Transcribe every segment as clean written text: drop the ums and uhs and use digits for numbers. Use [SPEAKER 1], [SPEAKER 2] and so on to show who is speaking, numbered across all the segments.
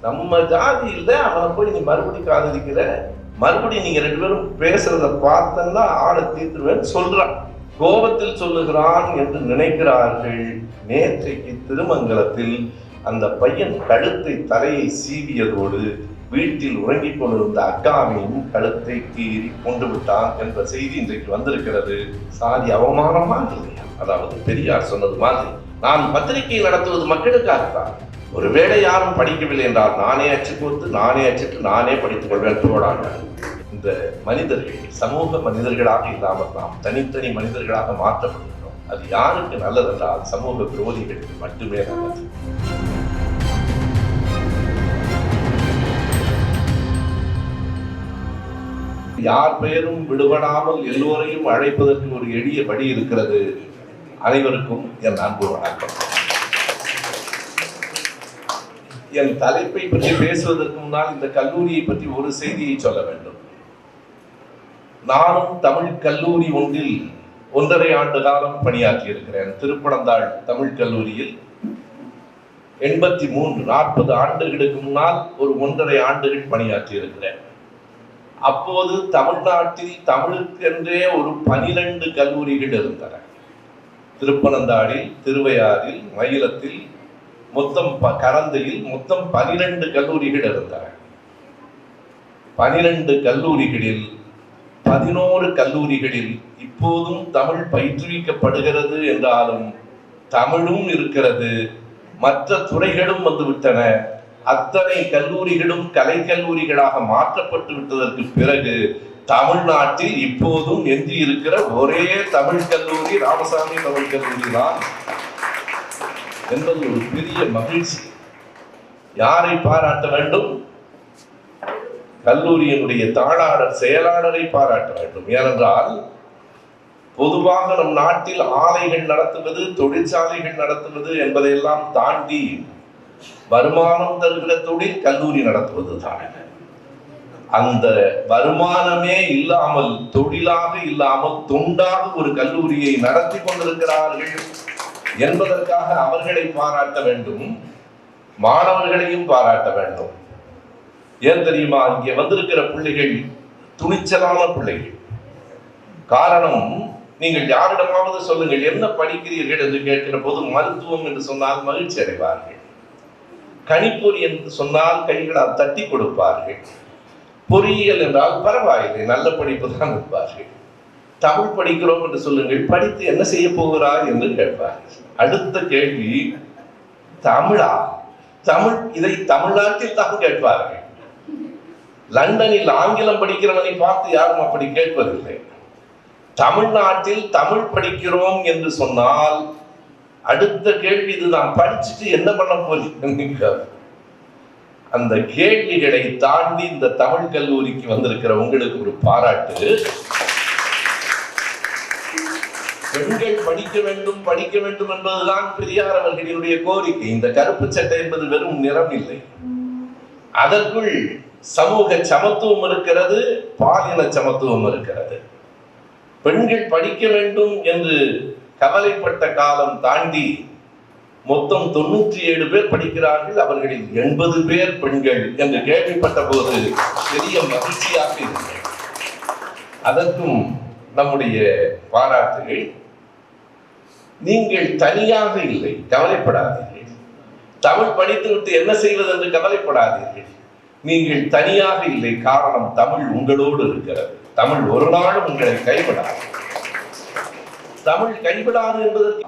[SPEAKER 1] நம்ம ஜாதியில் அவனை போய் நீ மறுபடியும் காதலிக்கிற, மறுபடியும் நீங்க 2 பேரும் பேசுறத பார்த்தன்னா ஆளை தீர்த்துருவேன்னு சொல்றான். கோபத்தில் சொல்லுகிறான் என்று நினைக்கிறார்கள். நேற்றைக்கு திருமங்கலத்தில் அந்த பையன் கழுத்தை தலையை சீவியதோடு வீட்டில் உறங்கிக் கொண்டிருந்த அக்காவையும் கழுத்தை கீறி கொண்டு விட்டான் என்ற செய்தி இன்றைக்கு வந்திருக்கிறது. சாதி அவமானமா இல்லையா? அதாவது பெரியார் சொன்னது மாதிரி, நான் பத்திரிகை நடத்துவது மக்களுக்காகத்தான். ஒருவேளை யாரும் படிக்கவில்லை என்றால் நானே அச்சு கொடுத்து நானே அச்சிட்டு நானே படித்துக் கொள்வேன் போடாங்க. இந்த மனிதர்கள் சமூக மனிதர்களாக இல்லாமல் நாம் தனித்தனி மனிதர்களாக மாற்றப்படுகிறோம். அது யாருக்கு நல்லதென்றால் சமூக விரோதிகளுக்கு மட்டுமே நல்லது. யார் பெயரும் விடுபடாமல் எல்லோரையும் அழைப்பதற்கு ஒரு எளிய வழி இருக்கிறது. அனைவருக்கும் என் அன்பு வணக்கம். என் தலைப்பை பற்றி பேசுவதற்கு முன்னால் இந்த கல்லூரியை பற்றி ஒரு செய்தியை சொல்ல வேண்டும். நானும் தமிழ் கல்லூரி ஒன்றில் 1.5 ஆண்டு காலம் பணியாற்றி இருக்கிறேன். திருப்பனந்தாள் தமிழ் கல்லூரியில் 40 ஆண்டுகளுக்கு முன்னால் ஒரு 1.5 ஆண்டுகள் பணியாற்றி இருக்கிறேன். அப்போது தமிழ்நாட்டில் தமிழுக்கென்றே ஒரு 12 கல்லூரிகள் இருந்தன. திருப்பனந்தாளில், திருவையாறில், மயிலத்தில், மொத்தம் கரந்தையில் மொத்தம் 12 கல்லூரிகள் இருந்தன. 12 கல்லூரிகளில் 11 கல்லூரிகளில் இப்போதும் தமிழ் பயிற்றுவிக்கப்படுகிறது என்றாலும் தமிழும் இருக்கிறது, மற்ற துறைகளும் வந்துவிட்டன. அத்தனை கல்லூரிகளும் கலை கல்லூரிகளாக மாற்றப்பட்டு விட்டதற்கு பிறகு தமிழ்நாட்டில் இப்போதும் எஞ்சி இருக்கிற ஒரே தமிழ் கல்லூரி ராமசாமி தமிழ் கல்லூரி தான் என்பது ஒரு பெரிய மகிழ்ச்சி. யாரை பாராட்ட வேண்டும்? கல்லூரியினுடைய தாளாளர் செயலாளரை பாராட்ட வேண்டும். ஏனென்றால் பொதுவாக நம் நாட்டில் ஆலைகள் நடத்துவது, தொழிற்சாலைகள் நடத்துவது என்பதையெல்லாம் தாண்டி வருமானம் தருகிற தொழில் கல்லூரி நடத்துவது தான். அந்த வருமானமே இல்லாமல், தொழிலாக இல்லாமல், தொண்டாக ஒரு கல்லூரியை நடத்தி கொண்டிருக்கிறார்கள் என்பதற்காக அவர்களை பாராட்ட வேண்டும், மாணவர்களையும் பாராட்ட வேண்டும். ஏன் தெரியுமா? இங்கே வந்திருக்கிற பிள்ளைகள் துணிச்சலான பிள்ளைகள். காரணம், நீங்கள் யாரிடமாவது சொல்லுங்கள் என்ன படிக்கிறீர்கள் என்று கேட்கிற போது மருத்துவம் என்று சொன்னால் மகிழ்ச்சி அடைவார்கள். கணிப்பொறி என்று சொன்னால் கைகளால் தட்டி கொடுப்பார்கள். பொறியியல் என்றால் பரவாயில்லை, நல்ல படிப்பு தான் இருப்பார்கள். தமிழ் படிக்கிறோம் என்று சொல்லுங்கள், படித்து என்ன செய்ய போகிறார் என்று கேட்பார்கள். அடுத்த கேள்வி, தமிழா? தமிழ், இதை தமிழ்நாட்டில் தான் கேட்பார்கள். லண்டனில் ஆங்கிலம் படிக்கிறவனை பார்த்து யாரும் அப்படி கேட்பதில்லை. தமிழ்நாட்டில் தமிழ் படிக்கிறோம் என்று சொன்னால் அடுத்த கேள்வி இதுதான், படிச்சுட்டு என்ன பண்ண போறீங்க? அந்த கேள்விகளை தாண்டி இந்த தமிழ் கல்லூரிக்கு வந்திருக்கிற உங்களுக்கு ஒரு பாராட்டு. பெண்கள் படிக்க வேண்டும் படிக்க வேண்டும் என்பதுதான் பெரியார் அவர்களினுடைய கோரிக்கை. இந்த கருப்பு சட்டை என்பது வெறும் நிறம் இல்லை, அதற்குள் சமூக சமத்துவம் இருக்கிறது, பாலின சமத்துவம் இருக்கிறது. பெண்கள் படிக்க வேண்டும் என்று கவலைப்பட்ட காலம் தாண்டி மொத்தம் 97 பேர் படிக்கிறார்கள், அவர்களில் 80 பேர் பெண்கள் என்று கேள்விப்பட்ட போது பெரிய மகிழ்ச்சியாக இருந்தது. அதற்கும் நம்முடைய பாராட்டுகள். நீங்கள் தனியாக இல்லை, கவலைப்படாதீர்கள். தமிழ் படித்துவிட்டு என்ன செய்வது என்று கவலைப்படாதீர்கள். நீங்கள் தனியாக இல்லை, காரணம் தமிழ் உங்களோடு இருக்கிறது. தமிழ் ஒரு நாளும் உங்களை கைவிடாது. தமிழ் கைவிடாது என்பதற்கு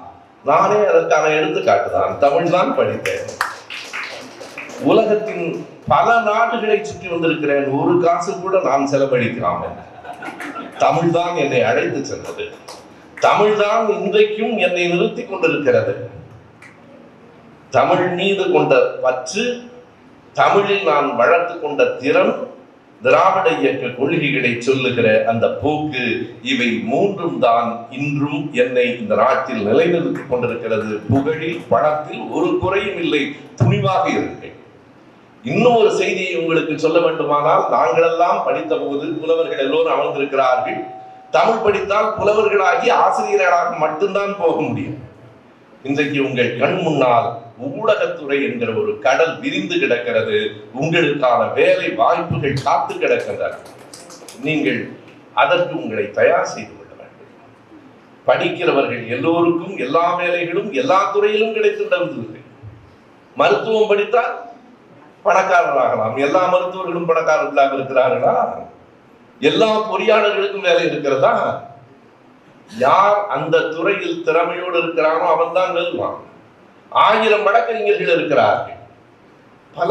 [SPEAKER 1] நானே அதற்கான எடுத்துக்காட்டுதான். தமிழ் தான் படித்தேன். உலகத்தின் பல நாடுகளை சுற்றி வந்திருக்கிறேன், ஒரு காசு கூட நான் செலவழிக்கலாம். தமிழ் தான் என்னை அழைத்து சென்றது. தமிழ் தான் இன்றைக்கும் என்னை நிறுத்தி கொண்டிருக்கிறது. தமிழ் மீது கொண்ட பற்று, தமிழில் நான் வளர்த்து கொண்ட திறன், திராவிட இயக்க கொள்கைகளை சொல்லுகிற அந்த போக்கு, இவை மூன்றும் தான் இன்றும் என்னை இந்த நாட்டில் நிலைநிறுத்திக் கொண்டிருக்கிறது. புகழில், பணத்தில் ஒரு குறையும் இல்லை. துணிவாக இருக்கேன். இன்னும் ஒரு செய்தியை உங்களுக்கு சொல்ல வேண்டுமானால், நாங்களெல்லாம் படித்த போது புலவர்கள் எல்லோரும் அமர்ந்திருக்கிறார்கள். தமிழ் படித்தால் புலவர்களாகி ஆசிரியர்களாக மட்டும்தான் போக முடியும். இன்றைக்கு உங்கள் கண் முன்னால் ஊடகத்துறை என்கிற ஒரு கடல் விரிந்து கிடக்கிறது. உங்களுக்கான வேலை வாய்ப்புகள் காத்து கிடக்கின்றன. நீங்கள் அதற்கு உங்களை தயார் செய்து கொள்ள வேண்டும். படிக்கிறவர்கள் எல்லோருக்கும் எல்லா வேலைகளும் எல்லா துறையிலும் கிடைத்துவிடவில்லை. மருத்துவம் படித்தால் பணக்காரராகலாம். எல்லா மருத்துவர்களும் பணக்காரர்களாக இருக்கிறார்களா? எல்லா பொறியாளர்களுக்கும் வேலை இருக்கிறதா? யார் அந்த துறையில் திறமையோடு இருக்கிறானோ அவன் தான் வெல்வான். 1000 வழக்கறிஞர்கள் இருக்கிறார்கள். பல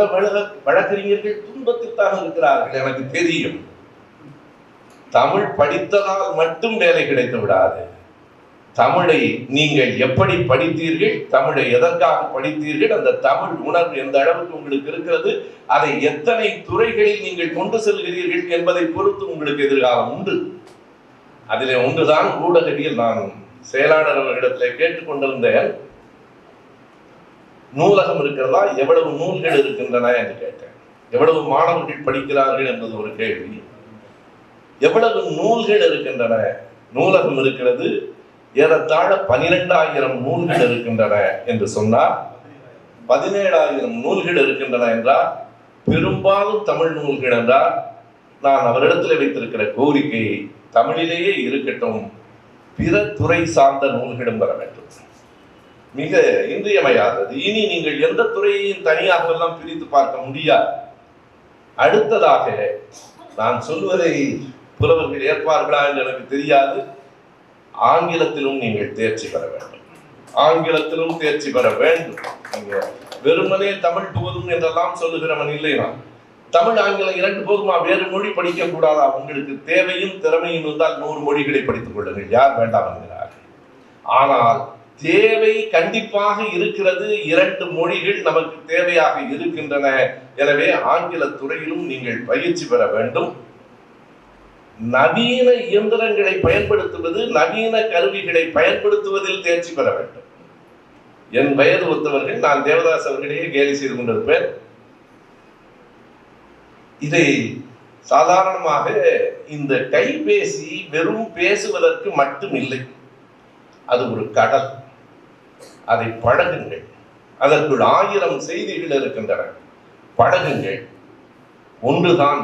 [SPEAKER 1] வழக்கறிஞர்கள் துன்பத்தில் தான் இருக்கிறார்கள். எனக்கு தெரியும். தமிழ் படித்ததால் மட்டும் வேலை கிடைத்து விடாது. தமிழை நீங்கள் எப்படி படித்தீர்கள், தமிழை எதற்காக படித்தீர்கள், அந்த தமிழ் உணர்வு எந்த அளவுக்கு உங்களுக்கு இருக்கிறது, அதை எத்தனை துறைகளில் நீங்கள் கொண்டு செல்கிறீர்கள் என்பதை பொறுத்து உங்களுக்கு எதிர்காலம் உண்டு. அதிலே ஒன்றுதான் ஊடகவியல். நான் செயலாளர் அவர்களிடத்தில் கேட்டுக்கொண்டிருந்தேன், நூலகம் இருக்கிறதா, எவ்வளவு நூல்கள் இருக்கின்றன என்று கேட்டேன். எவ்வளவு மாணவர்கள் படிக்கிறார்கள் என்பது ஒரு கேள்வி. எவ்வளவு நூல்கள் இருக்கின்றன? நூலகம் இருக்கிறது, ஏறத்தாழ 12,000 நூல்கள் இருக்கின்றன என்று சொன்னார். 17,000 நூல்கள் இருக்கின்றன என்றார். பெரும்பாலும் தமிழ் நூல்கள் என்றார். நான் அவரிடத்தில் வைத்திருக்கிற கோரிக்கை, தமிழிலேயே இருக்கட்டும், பிற துறை சார்ந்த நூல்களும் வர வேண்டும். மிக இன்றியமையாதது. இனி நீங்கள் எந்த துறையையும் தனியாக எல்லாம் பிரித்து பார்க்க முடியாது. அடுத்ததாக நான் சொல்வதை புலவர்கள் ஏற்பார்களா என்று எனக்கு தெரியாது. ஆங்கிலத்திலும் நீங்கள் தேர்ச்சி பெற வேண்டும். ஆங்கிலத்திலும் தேர்ச்சி பெற வேண்டும். நீங்க வெறுமனே தமிழ் போதும் என்றெல்லாம் சொல்லுகிறவன் இல்லை. நான் தமிழ் ஆங்கிலம் 2 போதுமா? வேறு மொழி படிக்க கூடாதா? உங்களுக்கு தேவையும் திறமையும் இருந்தால் 100 மொழிகளை படித்துக் கொள்ளுங்கள். யார் வேண்டாம் என்கிறார்கள். ஆனால் தேவை கண்டிப்பாக இருக்கிறது. 2 மொழிகள் நமக்கு தேவையாக இருக்கின்றன. எனவே ஆங்கில துறையிலும் நீங்கள் பயிற்சி பெற வேண்டும். நவீன இயந்திரங்களை பயன்படுத்துவது, நவீன கருவிகளை பயன்படுத்துவதில் தேர்ச்சி பெற வேண்டும். என் வயது ஒத்தவர்கள், நான் தேவதாஸ் அவர்களையே கேலி செய்து கொண்டிருப்பேன். இதை சாதாரணமாக இந்த கைபேசி வெறும் பேசுவதற்கு மட்டும் இல்லை, அது ஒரு கடல். அதை பழகுங்கள். அதற்குள் 1000 செய்திகள் இருக்கின்றன. பழகுங்கள். ஒன்றுதான்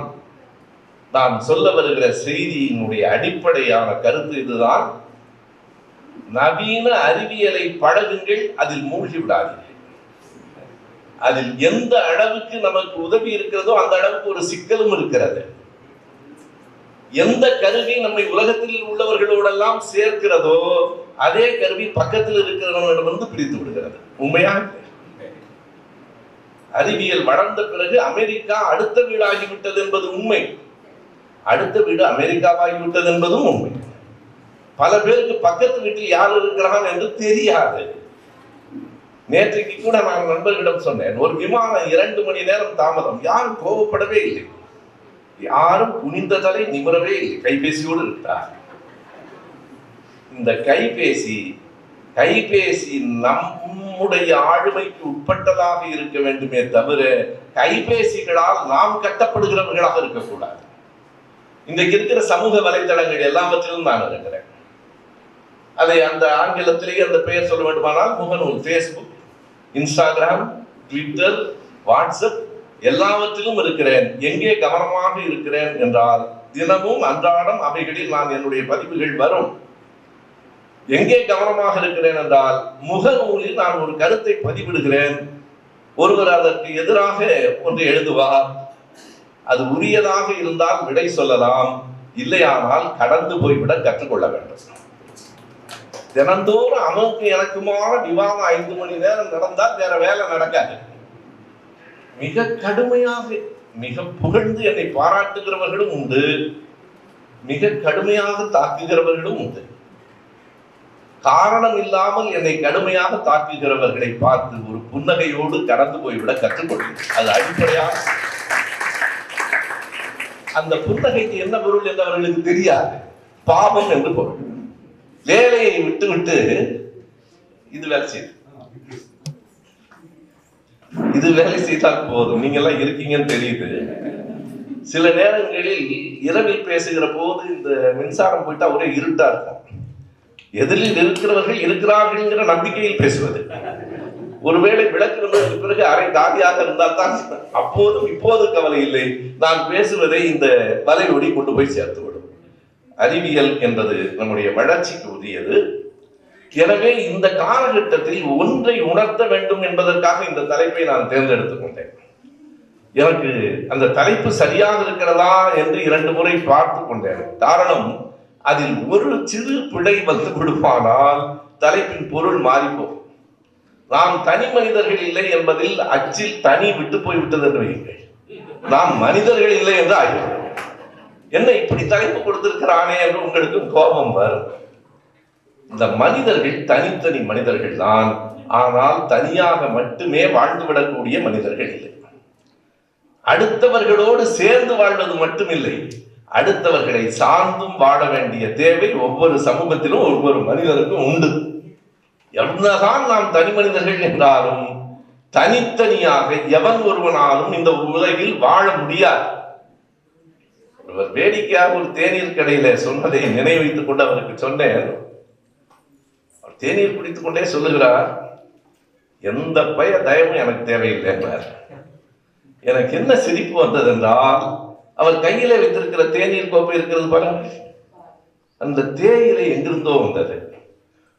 [SPEAKER 1] நான் சொல்ல வருகிற செய்தியினுடைய அடிப்படையான கருத்து இதுதான். நவீன அறிவியலை பழகுங்கள், அதில் மூழ்கி விடாதீர்கள். அதில் எந்த அளவுக்கு நமக்கு உதவி இருக்கிறதோ அந்த அளவுக்கு ஒரு சிக்கலும் இருக்கிறது. எந்த கருவி நம்மை உலகத்தில் உள்ளவர்களோடெல்லாம் சேர்க்கிறதோ அதே கருவி பக்கத்தில் இருக்கிறவர்களிடமிருந்து பிரித்து விடுகிறது. உண்மையா? அறிவியல் வளர்ந்த பிறகு அமெரிக்கா அடுத்த வீடாகிவிட்டது என்பது உண்மை. அடுத்த வீடு அமெரிக்காவாகிவிட்டது என்பதும் உண்மை. பல பேருக்கு பக்கத்து வீட்டில் யார் இருக்கிறான் என்று தெரியாது. நேற்றைக்கு கூட நான் நண்பர்களிடம் சொன்னேன், ஒரு விமானம் 2 மணி நேரம் தாமதம். யாரும் கோபப்படவே இல்லை, யாரும் குனிந்த தலை நிமிரவே இல்லை. கைபேசியோடு இருக்கிறார். இந்த கைபேசி நம்முடைய ஆளுமைக்கு உட்பட்டதாக இருக்க வேண்டுமே தவிர கைபேசிகளால் நாம் கட்டப்படுகிறவர்களாக இருக்கக்கூடாது. இன்றைக்கு இருக்கிற சமூக வலைத்தளங்கள் எல்லாவற்றிலும் நான் இருக்கிறேன். அதை அந்த ஆங்கிலத்திலேயே அந்த பெயர் சொல்ல வேண்டுமானால் முகநூல், ஃபேஸ்புக், இன்ஸ்டாகிராம், ட்விட்டர், வாட்ஸ்அப் எல்லாவற்றிலும் இருக்கிறேன். எங்கே கவனமாக இருக்கிறேன் என்றால் தினமும் அன்றாடம் அவைகளில் நான் என்னுடைய பதிவுகள் வரும். எங்கே கவனமாக இருக்கிறேன் என்றால் முகநூலில் நான் ஒரு கருத்தை பதிவிடுகிறேன். ஒருவர் அதற்கு எதிராக ஒன்று எழுதுவார். அது உரியதாக இருந்தால் விடை சொல்லலாம், இல்லையானால் கடந்து போய்விட கற்றுக்கொள்ள வேண்டும். தினந்தோறும் அவனுக்கு எனக்குமான விவாதம் 5 மணி நேரம் நடந்தால் வேற வேலை நடக்காது. மிக கடுமையாக, மிக புகழ்ந்து என்னை பாராட்டுகிறவர்களும் உண்டு, மிக கடுமையாக தாக்குகிறவர்களும் உண்டு. காரணம் இல்லாமல் என்னை கடுமையாக தாக்குகிறவர்களை பார்த்து ஒரு புன்னகையோடு கடந்து போய்விட கற்றுக்கொள்ளுங்கள். அது அடிப்படையாக. அந்த புன்னகைக்கு என்ன பொருள் என்று அவர்களுக்கு தெரியாது. பாவம் என்று பொருள். வேலையை விட்டு விட்டு இது வேலை செய்து, இது வேலை செய்தால் போதும், நீங்க எல்லாம் இருக்கீங்கன்னு தெரியுது. சில நேரங்களில் இரவில் பேசுகிற போது இந்த மின்சாரம் போயிட்டா ஒரே இருட்டா இருக்கும். எதிரில் இருக்கிறவர்கள் இருக்கிறார்கள் நம்பிக்கையில் பேசுவது. ஒருவேளை விளக்குவதற்கு பிறகு அரை காலியாக இருந்தால் தான் அப்போதும் இப்போது கவலை இல்லை, நான் பேசுவதை இந்த வலையொலி கொண்டு போய் சேர்த்துவிடும். அறிவியல் என்பது நம்முடைய வளர்ச்சிக்கு உரியது. எனவே இந்த காலகட்டத்தில் ஒன்றை உணர்த்த வேண்டும் என்பதற்காக இந்த தலைப்பை நான் தேர்ந்தெடுத்துக் கொண்டேன். எனக்கு அந்த தலைப்பு சரியாக இருக்கிறதா என்று 2 முறை பார்த்து கொண்டேன். காரணம், அதில் ஒரு சிறு பிழை வந்து விடுமானால் தலைப்பின் பொருள் மாறிப்போம். நாம் தனி மனிதர்கள் இல்லை என்பதில் அச்சில் தனி விட்டு போய்விட்டது என்று வையுங்கள். நாம் மனிதர்கள் இல்லை என்று ஆகிவிடும். என்ன இப்படி தலைப்பு கொடுத்திருக்கிறானே என்று உங்களுக்கு கோபம் வரும். இந்த மனிதர்கள் தனித்தனி மனிதர்கள் தான், ஆனால் தனியாக மட்டுமே வாழ்ந்துவிடக்கூடிய மனிதர்கள் இல்லை. அடுத்தவர்களோடு சேர்ந்து வாழ்வது மட்டுமில்லை, அடுத்தவர்களை சார்ந்தும் வாழ வேண்டிய தேவை ஒவ்வொரு சமூகத்திலும் ஒவ்வொரு மனிதருக்கும் உண்டு. என்னதான் நாம் தனி மனிதர்கள் என்றாலும் தனித்தனியாக எவன் ஒருவனாலும் இந்த உலகில் வாழ முடியாது. ஒருவர் வேடிக்கையாக ஒரு தேநீர் கடையில சொன்னதை நினைவு வைத்துக் கொண்டு அவருக்கு சொன்னேன். அவர் தேநீர் குடித்துக் கொண்டே சொல்லுகிறார், எந்த பய தயவும் எனக்கு தேவையில்லை என்றார். எனக்கு என்ன சிரிப்பு வந்தது என்றால், அவர் கையில வைத்திருக்கிற தேநீர் கோப்பை இருக்கிறது பாருங்க, அந்த தேயிலை எங்கிருந்தோ வந்தது,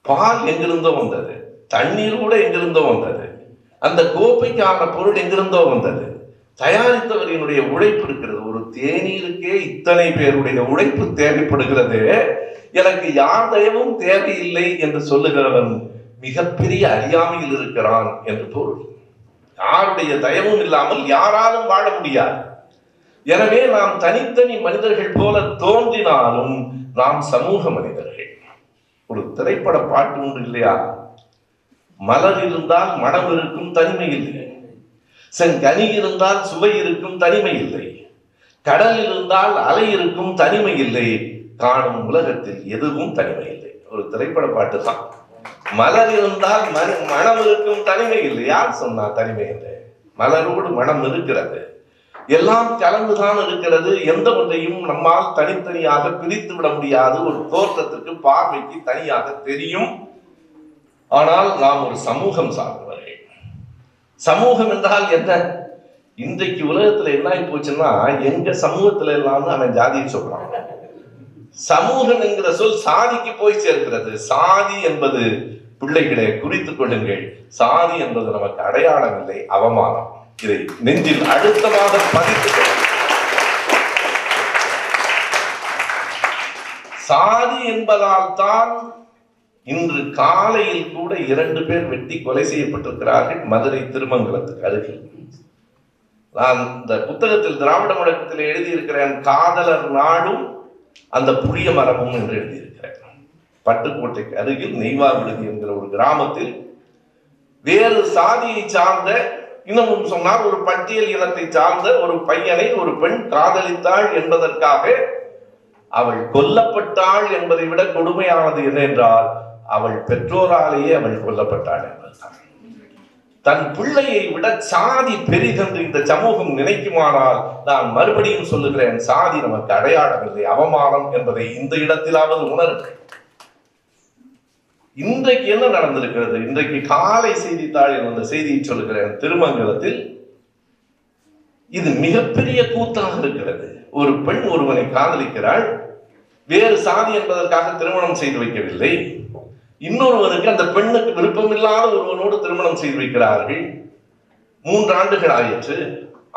[SPEAKER 1] பால் எங்கிருந்தோ வந்தது, தண்ணீர் கூட எங்கிருந்தோ வந்தது, அந்த கோப்பைக்கான பொருள் எங்கிருந்தோ வந்தது, தயாரித்தவரினுடைய உழைப்பு இருக்கிறது. ஒரு தேநீருக்கே இத்தனை பேருடைய உழைப்பு தேவைப்படுகிறது, எனக்கு யார் தயவும் தேவையில்லை என்று சொல்லுகிறவன் மிகப்பெரிய அறியாமையில் இருக்கிறான் என்று பொருள். யாருடைய தயவும் இல்லாமல் யாராலும் வாழ முடியாது. எனவே நாம் தனித்தனி மனிதர்கள் போல தோன்றினாலும் நாம் சமூக மனிதர்கள். ஒரு திரைப்பட பாட்டு உண்டு இல்லையா, மலர் இருந்தால் மனம் இருக்கும் தனிமை இல்லை, செங்கனி இருந்தால் சுவை இருக்கும் தனிமை இல்லை, கடல் இருந்தால் அலை இருக்கும் தனிமை இல்லை, காணும் உலகத்தில் எதுவும் தனிமை இல்லை. ஒரு திரைப்பட பாட்டு தான். மலர் இருந்தால் மனம் இருக்கும் தனிமை இல்லை. யார் சொன்னா தனிமை இல்லை? மலரோடு மனம் இருக்கிறது, எல்லாம் கலந்துதான் இருக்கிறது. எந்த ஒன்றையும் நம்மால் தனித்தனியாக பிரித்து விட முடியாது. ஒரு தோற்றத்திற்கு பார்வைக்கு தனியாக தெரியும். ஆனால் நாம் ஒரு சமூகம் சார்ந்தவர்கள். சமூகம் என்றால் என்ன? இன்றைக்கு உலகத்துல என்ன ஆகி போச்சுன்னா, எங்க சமூகத்துல எல்லாம் அவன் ஜாதியை சொல்றான். சமூகம் என்கிற சொல் சாதிக்கு போய் சேர்க்கிறது. சாதி என்பது, பிள்ளைகளை குறித்துக் கொள்ளுங்கள், சாதி என்பது நமக்கு அடையாளம் இல்லை, அவமானம். இதை நெஞ்சில் அழுத்தமாக பதித்துக் கொள்ளுங்கள். சாதி என்பதால் தான் இன்று காலையில் கூட 2 பேர் வெட்டி கொலை செய்யப்பட்டிருக்கிறார்கள் மதுரை திருமங்கலத்துக்கு அருகில். நான் இந்த புத்தகத்தில் திராவிட முழக்கத்தில் எழுதியிருக்கிறேன், காதலர் நாடும் அந்த புளிய மரமும் என்று எழுதியிருக்கிறேன். பட்டுக்கோட்டைக்கு அருகில் நெய்வார் விடுதி என்கிற ஒரு கிராமத்தில் வேறு சாதியை சார்ந்த, இன்னமும் சொன்னால் ஒரு பட்டியல் இனத்தை சார்ந்த ஒரு பையனை ஒரு பெண் காதலித்தாள் என்பதற்காக அவள் கொல்லப்பட்டாள் என்பதை விட கொடுமையானது என்னென்றால், அவள் பெற்றோராலேயே அவள் கொல்லப்பட்டாள் என்பதுதான். தன் பிள்ளையை விட சாதி பெரிதென்று இந்த சமூகம் நினைக்குமானால், நான் மறுபடியும் சொல்லுகிறேன், சாதி நமக்கு அடையாளம் இல்லை, அவமானம் என்பதை இந்த இடத்திலாவது உணருங்கள். இன்றைக்கு என்ன நடந்திருக்கிறது? இன்றைக்கு காலை செய்தித்தாளில் வந்த செய்தியை சொல்லுகிறேன். திருமங்கலத்தில் இது மிகப்பெரிய கூத்தாக இருக்கிறது. ஒரு பெண் ஒருவனை காதலிக்கிறாள், வேறு சாதி என்பதற்காக திருமணம் செய்து வைக்கவில்லை. இன்னொருவனுக்கு, அந்த பெண்ணுக்கு விருப்பமில்லாத ஒருவனோடு திருமணம் செய்து வைக்கிறார்கள். 3 ஆண்டுகள் ஆயிற்று.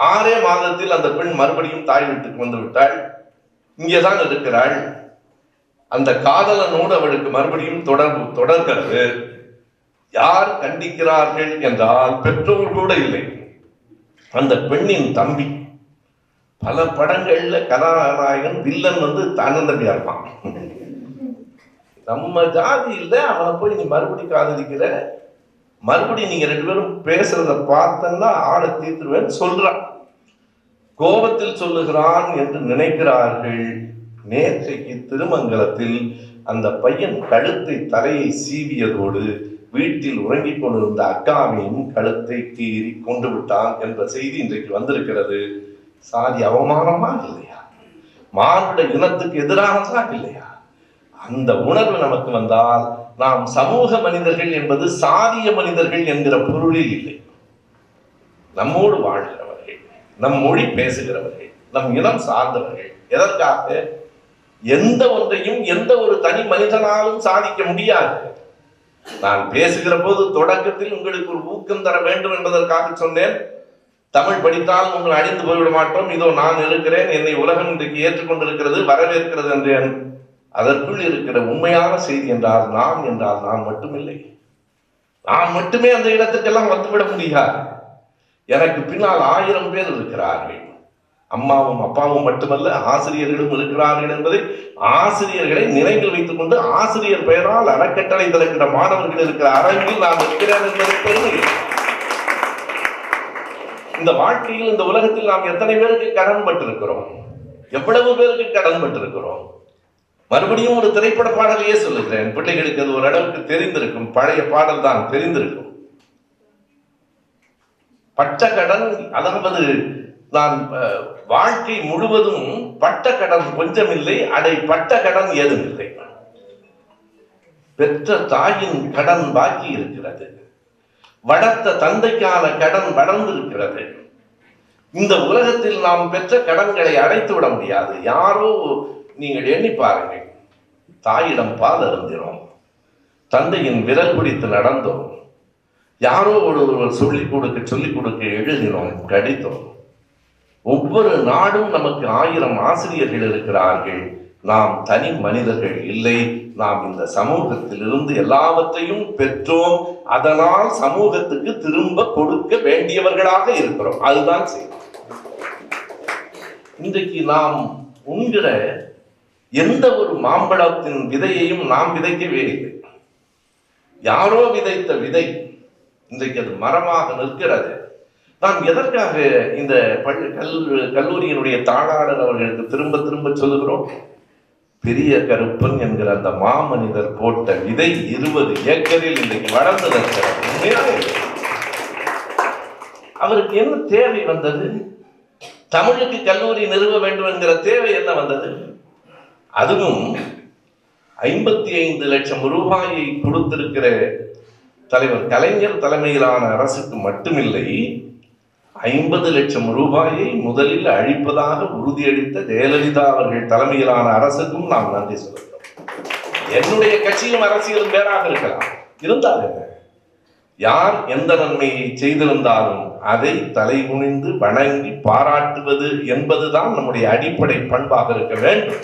[SPEAKER 1] 6 மாதத்தில் அந்த பெண் மறுபடியும் தாய் வீட்டுக்கு வந்து விட்டாள். இங்கேதான் இருக்கிறாள். அந்த காதலனோடு அவளுக்கு மறுபடியும் தொடர்கிறது. யார் கண்டிக்கிறார்கள் என்றால் பெற்றோர் கூட இல்லை, அந்த பெண்ணின் தம்பி. பல படங்கள்ல கதாநாயகன் வில்லன் வந்து அண்ணன் தம்பியா இருப்பான். நம்ம ஜாதி இல்ல, அவனை போய் நீ மறுபடியும் காதலிக்கிற, மறுபடியும் நீங்க 2 பேரும் பேசுறத பார்த்தன்னா ஆளை தீர்த்துருவேன்னு சொல்றான். கோபத்தில் சொல்லுகிறான் என்று நினைக்கிறார்கள். நேற்றைக்கு திருமங்கலத்தில் அந்த பையன் கழுத்தை, தலையை சீவியதோடு வீட்டில் உறங்கிக் கொண்டிருந்த அக்காவையும் கழுத்தை கீறி கொண்டு விட்டான் என்ற செய்தி இன்றைக்கு வந்திருக்கிறது. சாதி அவமானமா இல்லையா? மானுட இனத்துக்கு எதிரானதா இல்லையா? அந்த உணர்வு நமக்கு வந்தால் நாம் சமூக மனிதர்கள் என்பது சாதிய மனிதர்கள் என்கிற பொருளில் இல்லை. நம்மோடு வாழ்கிறவர்கள், நம் மொழி பேசுகிறவர்கள், நம் இனம் சார்ந்தவர்கள். எதற்காக? எந்த ஒன்றையும் எந்த ஒரு தனி மனிதனாலும் சாதிக்க முடியாது. நான் பேசுகிற போது தொடக்கத்தில் உங்களுக்கு ஒரு ஊக்கம் தர வேண்டும் என்பதற்காக சொன்னேன். தமிழ் படித்தால் உங்கள் அழிந்து போய்விட மாட்டோம், இதோ நான் இருக்கிறேன், என்னை உலகம் இன்றைக்கு ஏற்றுக்கொண்டிருக்கிறது, வரவேற்கிறது என்றேன். அதற்குள் இருக்கிற உண்மையான செய்தி என்றால் நான் மட்டுமில்லை. நான் மட்டுமே அந்த இடத்துக்கெல்லாம் வந்துவிட முடியாது. எனக்கு பின்னால் 1000 பேர் இருக்கிறார்கள். அம்மாவும் அப்பாவும் மட்டுமல்ல, ஆசிரியர்களும் இருக்கிறார்கள் என்பதை ஆசிரியர்களை நினைவில் வைத்துக் கொண்டு ஆசிரியர் பெயரால் அறக்கட்டளை திறக்கிற மாணவர்கள் இருக்கிற அரங்கில் நான் இருக்கிறேன் என்பதை பெருமை. இந்த வாழ்க்கையில், இந்த உலகத்தில் நாம் எத்தனை பேருக்கு கடன் பட்டிருக்கிறோம், எவ்வளவு பேருக்கு கடன் பட்டிருக்கிறோம். மறுபடியும் ஒரு திரைப்பட பாடலையே சொல்லுகிறேன், பிள்ளைகளுக்கு அது ஒரு அளவுக்கு தெரிந்திருக்கும். பழைய பாடல் தான் தெரிந்திருக்கும். பட்ட கடன், அதாவது நான் வாழ்க்கை முழுவதும் பட்ட கடன் கொஞ்சமில்லை, அதை பட்ட கடன் ஏதுமில்லை. பெற்ற தாயின் கடன் பாக்கி இருக்கிறது, வளர்த்த தந்தைக்கான கடன் வளர்ந்திருக்கிறது. இந்த உலகத்தில் நாம் பெற்ற கடன்களை அடைத்து விட முடியாது. யாரோ, நீங்கள் எண்ணி பாருங்கள், தாயிடம் பால் அருந்தினோம், தந்தையின் விரல் பிடித்து நடந்தோம், யாரோ ஒருவர் சொல்லிக் கொடுக்க எழுதினோம், கடித்தோம். ஒவ்வொரு நாடும் நமக்கு 1000 ஆசிரியர்கள் இருக்கிறார்கள். நாம் தனி மனிதர்கள் இல்லை. நாம் இந்த சமூகத்தில் இருந்து எல்லாவற்றையும் பெற்றோம். அதனால் சமூகத்துக்கு திரும்ப கொடுக்க வேண்டியவர்களாக இருக்கிறோம். அதுதான் செய்தி. இன்றைக்கு நாம் உண்கிற எந்த ஒரு மாம்பழத்தின் விதையையும் நாம் விதைக்கவே இல்லை. யாரோ விதைத்த விதை இன்றைக்கு அது மரமாக நிற்கிறது. நாம் எதற்காக இந்த கல்லூரியினுடைய தாளாளர் அவர்களுக்கு திரும்ப திரும்ப சொல்லுகிறோம்? பெரிய கருப்பன் என்கிற அந்த மாமனிதர் போட்ட விதை 20 ஏக்கரில் இன்றைக்கு வளர்ந்து நிற்கிறது. அவருக்கு என்ன தேவை வந்தது? தமிழுக்கு கல்லூரி நிறுவ வேண்டும் என்கிற தேவை என்ன வந்தது? அதுவும் 55 லட்சம் ரூபாயை கொடுத்திருக்கிற தலைவர் கலைஞர் தலைமையிலான அரசுக்கு மட்டுமில்லை, 50 லட்சம் ரூபாயை முதலில் அழிப்பதாக உறுதியளித்த ஜெயலலிதா அவர்கள் தலைமையிலான அரசுக்கும் நாம் நன்றி சொல்கிறோம். என்னுடைய கட்சியும் அரசியலும் வேறாக இருக்கலாம், இருந்தால் என்ன, யார் எந்த நன்மையை செய்திருந்தாலும் அதை தலைகுனிந்து வணங்கி பாராட்டுவது என்பதுதான் நம்முடைய அடிப்படை பண்பாக இருக்க வேண்டும்.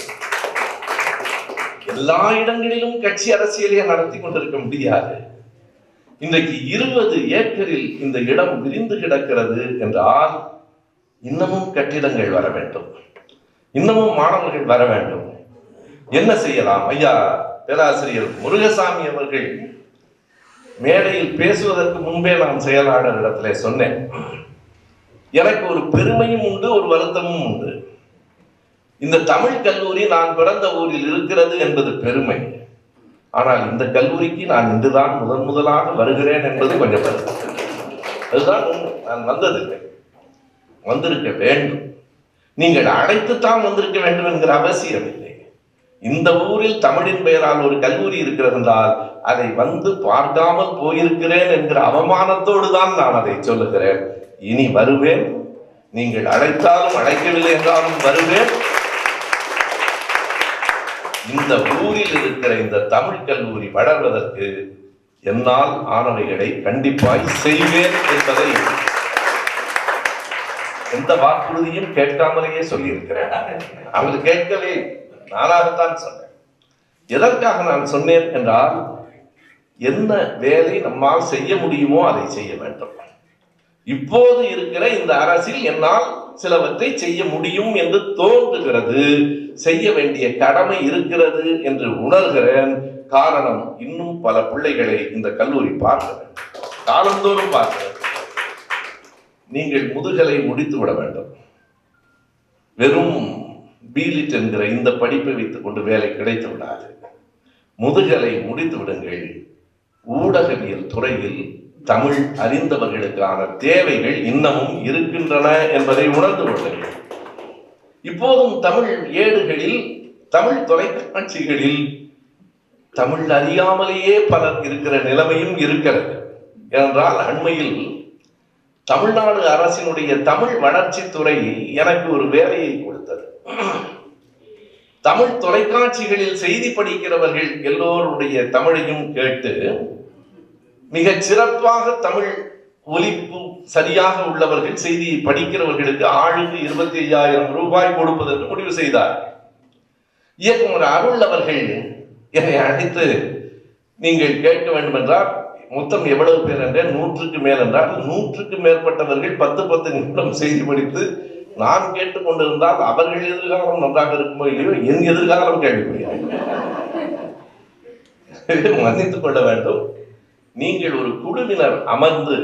[SPEAKER 1] எல்லா இடங்களிலும் கட்சி அரசியலையே நடத்தி கொண்டிருக்க முடியாது. இன்றைக்கு 20 ஏக்கரில் இந்த இடம் விரிந்து கிடக்கிறது என்றால் இன்னமும் கட்டிடங்கள் வர வேண்டும், இன்னமும் மாணவர்கள் வர வேண்டும். என்ன செய்யலாம்? ஐயா பேராசிரியர் முருகசாமி அவர்கள் மேடையில் பேசுவதற்கு முன்பே நான் செயலாளர் இடத்திலே சொன்னேன், எனக்கு ஒரு பெருமையும் உண்டு, ஒரு வருத்தமும் உண்டு. இந்த தமிழ் கல்லூரி நான் பிறந்த ஊரில் இருக்கிறது என்பது பெருமை. ஆனால் இந்த கல்லூரிக்கு நான் இன்றுதான் முதலாக வருகிறேன் என்பது கொஞ்சம் வருத்தம். அதுதான் நான் வந்ததில்லை, வந்திருக்க வேண்டும். நீங்கள் அழைத்துத்தான் வந்திருக்க வேண்டும் என்கிற அவசியம் இல்லை. இந்த ஊரில் தமிழின் பெயரால் ஒரு கல்லூரி இருக்கிறது என்றால் அதை வந்து பார்க்காமல் போயிருக்கிறேன் என்கிற அவமானத்தோடு தான் நான் அதை சொல்லுகிறேன். இனி வருவேன், நீங்கள் அழைத்தாலும் அழைக்கவில்லை என்றாலும் வருவேன். இந்த ஊரில் இருக்கிற இந்த தமிழ் கல்லூரி வளர்வதற்கு என்னால் ஆனவைகளை கண்டிப்பாய் செய்வேன் என்பதை எந்த வாக்குறுதியும் கேட்காமலேயே சொல்லியிருக்கிறேன். அவர் கேட்கவே, நானாகத்தான் சொன்னேன். எதற்காக நான் சொன்னேன் என்றால், என்ன வேலை நம்மால் செய்ய முடியுமோ அதை செய்ய வேண்டும். இப்போது இருக்கிற இந்த அரசில் என்னால் சிலவற்றை செய்ய முடியும் என்று தோன்றுகிறது, செய்ய வேண்டிய கடமை இருக்கிறது என்று உணர்கிறேன். காரணம், இன்னும் பல பிள்ளைகளை இந்த கல்லூரி பார்க்கிறேன், காலந்தோறும் பார்க்கிறேன். நீங்கள் முதுகலை முடித்து விட வேண்டும். வெறும் பிலிட் என்கிற இந்த படிப்பை வைத்துக் கொண்டு வேலை கிடைத்து விடாது. முதுகலை முடித்து விடுங்கள். ஊடகவியல் துறையில் தமிழ் அறிந்தவர்களுக்கான தேவைகள் இன்னமும் இருக்கின்றன என்பதை உணர்ந்து கொள்ளுங்கள். இப்போதும் தமிழ் ஏடுகளில், தமிழ் தொலைக்காட்சிகளில் தமிழ் அறியாமலேயே பலர் இருக்கிற நிலைமையும் இருக்கிறது. ஏனென்றால் அண்மையில் தமிழ்நாடு அரசினுடைய தமிழ் வளர்ச்சித்துறை எனக்கு ஒரு வேலையை கொடுத்தது. தமிழ் தொலைக்காட்சிகளில் செய்தி படிக்கிறவர்கள் எல்லோருடைய தமிழையும் கேட்டு மிக சிறப்பாக தமிழ் ஒலிப்பு சரியாக உள்ளவர்கள் செய்தியை படிக்கிறவர்களுக்கு ஆளுக்கு 25,000 ரூபாய் கொடுப்பதற்கு முடிவு செய்தார்கள். இயக்குனர் அருள் அவர்கள் என்னை அழைத்து, நீங்கள் கேட்க வேண்டும் என்றால் மொத்தம் எவ்வளவு பேர் என்றால் 100க்கு மேல் என்றால் 100க்கு மேற்பட்டவர்கள் 10 நிமிடம் செய்தி படித்து நான் கேட்டுக்கொண்டிருந்தால் அவர்கள் எதிர்காலம் நன்றாக இருக்குமோ இல்லையோ, என் எதிர்காலம் கேள்விப்படியாது. மன்னித்துக் கொள்ள வேண்டும். நீங்கள் ஒரு குழுவினர் அமர்ந்து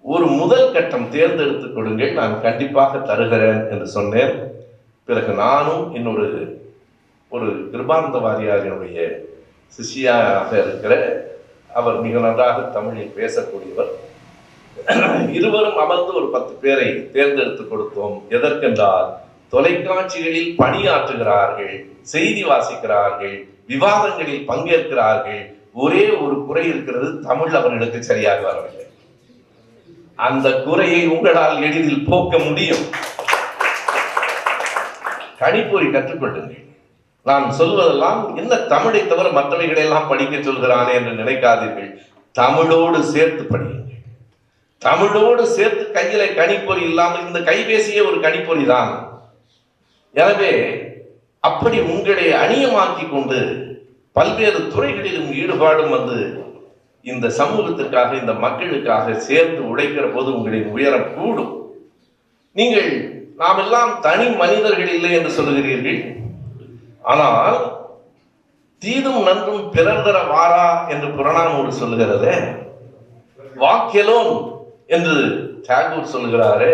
[SPEAKER 1] ஒரு முதல் கட்டம் தேர்ந்தெடுத்துக் கொடுங்கள், நான் கண்டிப்பாக தருகிறேன் என்று சொன்னேன். பிறகு நானும் இன்னொரு கிருபானந்த வாரியாரினுடைய சிஷியாக இருக்கிற அவர் மிக நன்றாக தமிழில் பேசக்கூடியவர், இருவரும் அமர்ந்து ஒரு 10 பேரை தேர்ந்தெடுத்து கொடுத்தோம். எதற்கென்றால் தொலைக்காட்சிகளில் பணியாற்றுகிறார்கள், செய்தி வாசிக்கிறார்கள், விவாதங்களில் பங்கேற்கிறார்கள். ஒரே ஒரு குறை இருக்கிறது, தமிழ் அவர்களுக்கு சரியாக வரவில்லை. அந்த குறையை உங்களால் எளிதில் போக்க முடியும். கணிப்பொறி கற்றுக்கொள்ளுங்கள். நான் சொல்வதெல்லாம் என்ன தமிழை தவிர மற்றவைகளை எல்லாம் படிக்க சொல்கிறானே என்று நினைக்காதீர்கள். தமிழோடு சேர்த்து படியுங்கள். தமிழோடு சேர்த்து கையில கணிப்பொறி இல்லாமல், இந்த கைபேசியே ஒரு கணிப்பொறி தான். எனவே அப்படி உங்களை அணியமாக்கி கொண்டு பல்வேறு துறைகளிலும் ஈடுபாடும் வந்து இந்த சமூகத்திற்காக, இந்த மக்களுக்காக சேர்ந்து உழைக்கிற போது உங்களின் உயரம் கூடும். நீங்கள் நாம் எல்லாம் தனி மனிதர்கள் இல்லை என்று சொல்லுகிறீர்கள். ஆனால் தீதும் நன்றும் பிறர் தர வாரா என்று புறநானூறு சொல்லுகிறது. வாக்கெலோன் என்று தாகூர் சொல்லுகிறாரு.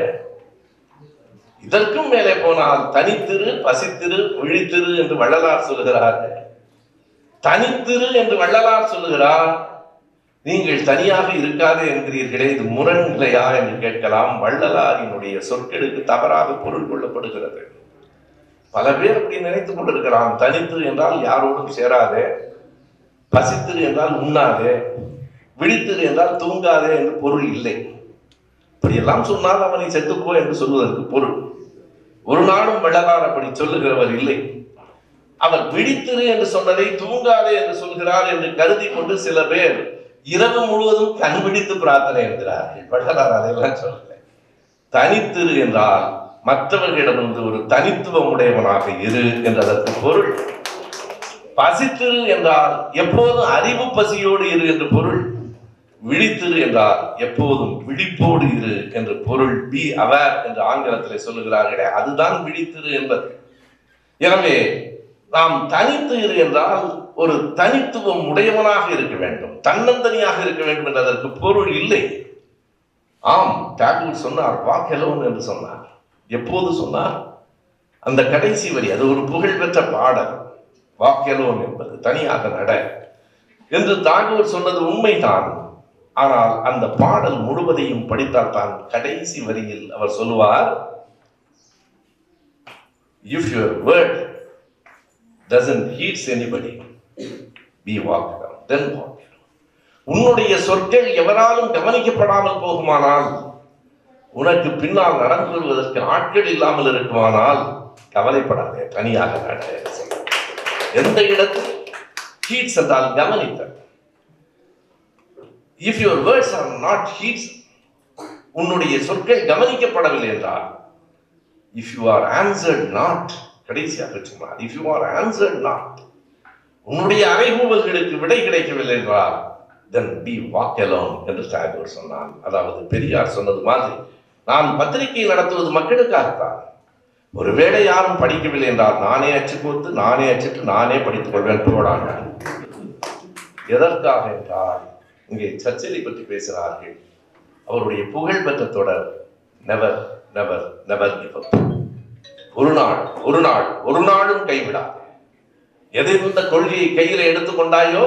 [SPEAKER 1] இதற்கும் மேலே போனால் தனித்திரு, பசித்திரு, விழித்திரு என்று வள்ளலார் சொல்லுகிறார். தனித்திரு என்று வள்ளலார் சொல்லுகிறார். நீங்கள் தனியாக இருக்காதே என்கிறீர்களே, இது முரண் இல்லையா என்று கேட்கலாம். வள்ளலாரினுடைய சொற்களுக்கு தவறாக பொருள் கொள்ளப்படுகிறது. பல பேர் அப்படி நினைத்துக் கொண்டிருக்கிறான். தனித்து என்றால் யாரோடும் சேராதே, பசித்திரு என்றால் உண்ணாதே, விழித்திரு என்றால் தூங்காதே என்று பொருள் இல்லை. இப்படியெல்லாம் சொன்னால் அவனை செத்துப்போ என்று சொல்வதற்கு பொருள். ஒரு நாளும் வள்ளலார் அப்படி சொல்லுகிறவர் இல்லை. அவர் விழித்திரு என்று சொன்னதை தூங்காதே என்று சொல்கிறார் என்று கருதி கொண்டு சில பேர் இரவு முழுவதும் கண் விழித்து பிரார்த்தனை என்கிறார்கள். வள்ளலார் அதையெல்லாம் சொல்லல. தனித்திரு என்றால் மற்றவர்களிடமிருந்து ஒரு தனித்துவம் உடையவனாக இரு என்றதற்கு பொருள். பசித்திரு என்றால் எப்போதும் அறிவு பசியோடு இரு என்று பொருள். விழித்திரு என்றால் எப்போதும் விழிப்போடு இரு என்று பொருள். பி அவேர் என்று ஆங்கிலத்தில் சொல்லுகிறார்களே, அதுதான் விழித்திரு என்பது. எனவே நாம் தனித்து இரு என்றால் ஒரு தனித்துவம் உடையவனாக இருக்க வேண்டும், தன்னந்தனியாக இருக்க வேண்டும் என்றதற்கு பொருள் இல்லை. ஆம், தாகூர் சொன்னார் வாக்கெலோன் என்று சொன்னார். எப்போது சொன்னார்? அந்த கடைசி வரி, அது ஒரு புகழ்பெற்ற பாடல். வாக்கெலோன் என்பது தனியாக நட என்று தாகூர் சொன்னது உண்மைதான். ஆனால் அந்த பாடல் முழுவதையும் படித்தால் தான் கடைசி வரியில் அவர் சொல்லுவார், if your word doesn't heed anybody, be walk around, then walk around. உன்னுடைய சொற்கள் எவராலும் கவனிக்கப்படாமல் போகுமானால், உனக்கு பின்னால் நடந்து கொள்வதற்கு ஆட்கள் இல்லாமல் இருக்குமானால் கவலைப்படாதே, தனியாக நட. எந்த இடத்தில் ஹீட்ஸ் என்றால் கவனித்த. If your words are not heeds, உன்னுடைய சொற்கள் கவனிக்கப்படவில்லை என்றால், if you are answered not, கடைசியாக சொன்னார், if you are answered not, உன்னுடைய அறைகூவல்களுக்கு விடை கிடைக்கவில்லை என்றால், then be walk alone என்று தாகூர் சொன்னான். அதாவது பெரியார் சொன்னது மாதிரி, நான் பத்திரிகை நடத்துவது மக்களுக்காகத்தான். ஒருவேளை யாரும் படிக்கவில்லை என்றால் நானே அச்சு கொடுத்து, நானே அச்சிட்டு, நானே படித்துக் கொள்வேன் போடாங்க. எதற்காக என்றால், இங்கே சர்ச்சிலை பற்றி பேசினார்கள். அவருடைய புகழ்பெற்ற தொடர் never never never give up. ஒரு நாளும் கைவிடாது. எந்த கொள்கையை கையில எடுத்துக்கொண்டாயோ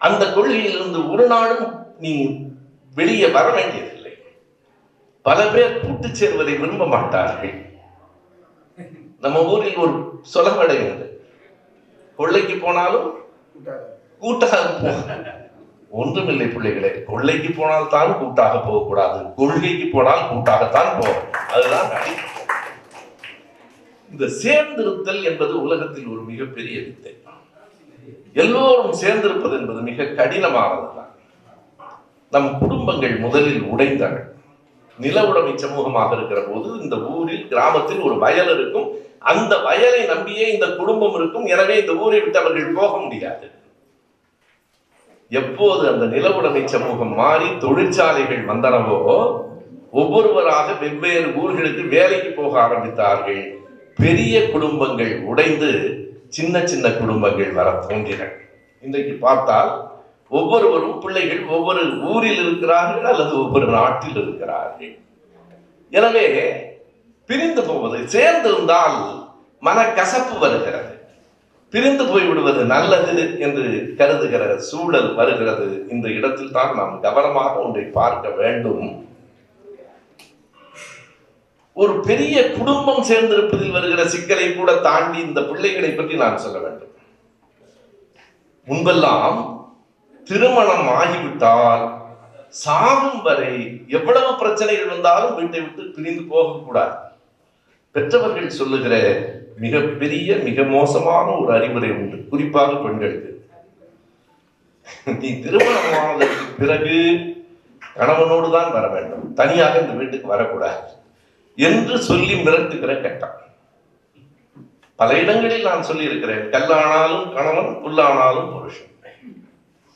[SPEAKER 1] அந்த கொள்கையிலிருந்து ஒரு நாளும் நீ வெளியே வர வேண்டியதில்லை. பல பேர் கூட்டு சேர்வதை விரும்ப மாட்டார்கள். நம்ம ஊரில் ஒரு சொலவடை உண்டு, கொள்ளைக்கு போனாலும் கூட்டாக ஒன்றுமில்லை பிள்ளைகளே. கொள்ளைக்கு போனால் தான் கூட்டாக போகக்கூடாது, கொள்கைக்கு போனால் கூட்டாகத்தான் போகும். அதுதான் இந்த சேர்ந்திருத்தல் என்பது உலகத்தில் ஒரு மிகப்பெரிய வித்தை. எல்லோரும் சேர்ந்திருப்பது என்பது மிக கடினமானதுதான். நம் குடும்பங்கள் முதலில் உடைந்தன. நில உடைமை சமூகமாக இருக்கிற போது இந்த ஊரில் கிராமத்தில் ஒரு வயல் இருக்கும். அந்த வயலை நம்பியே இந்த குடும்பம் இருக்கும். எனவே இந்த ஊரை விட்டு அவர்கள் போக முடியாது. எப்போது அந்த நில உடைமை சமூகம் மாறி தொழிற்சாலைகள் வந்தனவோ, ஒவ்வொருவராக வெவ்வேறு ஊர்களுக்கு வேலைக்கு போக ஆரம்பித்தார்கள். பெரிய குடும்பங்கள் உடைந்து சின்ன சின்ன குடும்பங்கள் வர தோன்றின. இன்றைக்கு பார்த்தால் ஒவ்வொருவரும் பிள்ளைகள் ஒவ்வொரு ஊரில் இருக்கிறார்கள் அல்லது ஒவ்வொரு நாட்டில் இருக்கிறார்கள். எனவே பிரிந்து போவது, சேர்ந்திருந்தால் மனக்கசப்பு வருகிறது. பிரிந்து போய்விடுவது நல்லது என்று கருதுகிற சூழல் வருகிறது. இந்த இடத்தில் தான் நாம் கவனமாக ஒன்றை பார்க்க வேண்டும். ஒரு பெரிய குடும்பம் சேர்ந்திருப்பதில் வருகிற சிக்கலை கூட தாண்டி இந்த பிள்ளைகளை பற்றி நான் சொல்ல வேண்டும். முன்பெல்லாம் திருமணம் ஆகிவிட்டால் சாகும் வரை எவ்வளவு பிரச்சனைகள் வந்தாலும் வீட்டை விட்டு பிரிந்து போகக்கூடாது. பெற்றவர்கள் சொல்லுகிற மிகப்பெரிய மிக மோசமான ஒரு அறிவுரை உண்டு, குறிப்பாக பெண்களுக்கு. நீ திருமணமானதற்கு பிறகு கணவனோடு தான் வர வேண்டும், தனியாக இந்த வீட்டுக்கு வரக்கூடாது என்று சொல்லி மிரட்டுகிற கட்டம். பல இடங்களில் நான் சொல்லி இருக்கிறேன், கல்லானாலும் கணவன், புல்லானாலும் புருஷன்.